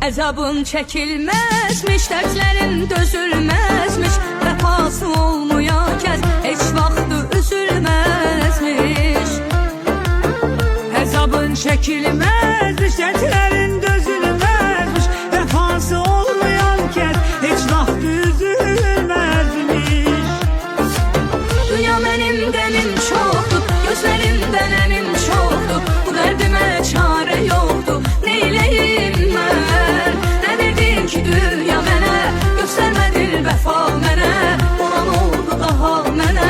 Əzabın çəkilməzmiş, dərdlərin dözülməzmiş, vəfası olmayan kəs heç vaxtı üzülməzmiş. Əzabın çəkilməzmiş, dərdlərin dözülməzmiş, vəfası olmayan kəs heç vaxtı üzülməzmiş. Dünya mənim dənim çoxdur, gözlərimdən ənim çoxdur, bu dərdimə çarə yoxdur, neyləyim mən? Nə verdin ki dünya mənə, göstərmədin vəfa mənə, olan oldu daha mənə,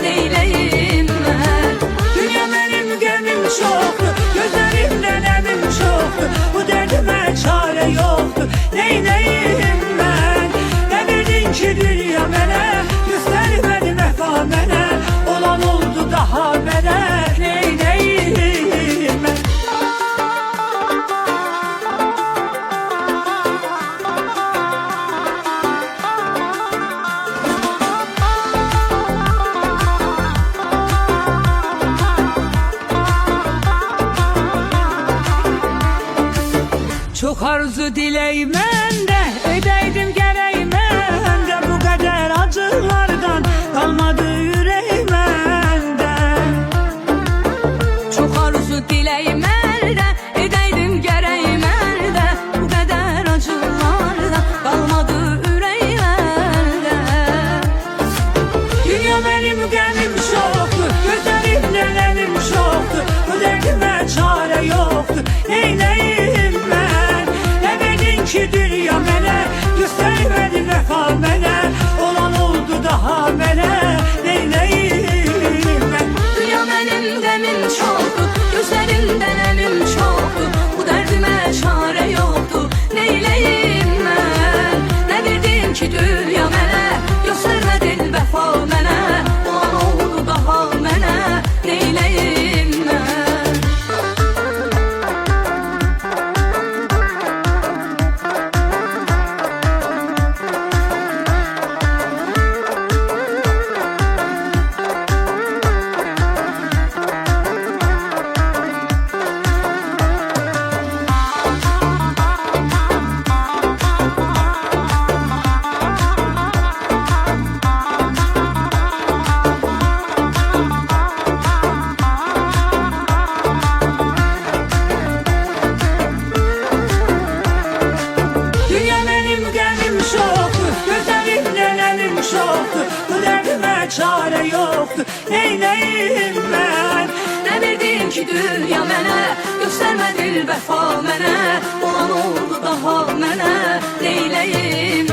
neyləyim mən? Dünya mənim qəmim çoxdur, gözlərimdən əmim çoxdur, bu dərdimə çarə yoxdur, neyləyim mən? Nə verdin ki dünya mənə, göstərmədin vəfa mənə, olan oldu daha mənə, neyləyim mən? Çok arzu diley məndə, edəydim gərək məndə, bu qədər acılardan qalmadı ürək məndə. Çox arzu dilək məndə, edəydim gərək məndə, bu qədər acılardan qalmadı ürək məndə. Dünya mənim qəmim çoxdur, gözlərimdən əlim çoxdur, bu dərdimə çarə yoxdur, neyləyim mən? Nə verdin ki dünya mənə, göstərmədin vəfa mənə, olan oldu daha mənə, neyləyim mən? Dünya mənim qəmim çoxdur, gözlərimdən əlim çoxdur, bu dərdimə çarə yoxdur, neyləyim mən? Nə verdin ki dünya mənə, göstərmədin vəfa mənə, olan oldu daha mənə, neyləyim mən? Dünya mənim qəmim çoxdur, gözlərimdən əlim çoxdur, bu dərdimə çarə yoxdur, neyləyim mən? Nə verdin ki dünya mənə, göstərmədin vəfa mənə, olan oldu daha mənə, neyləyim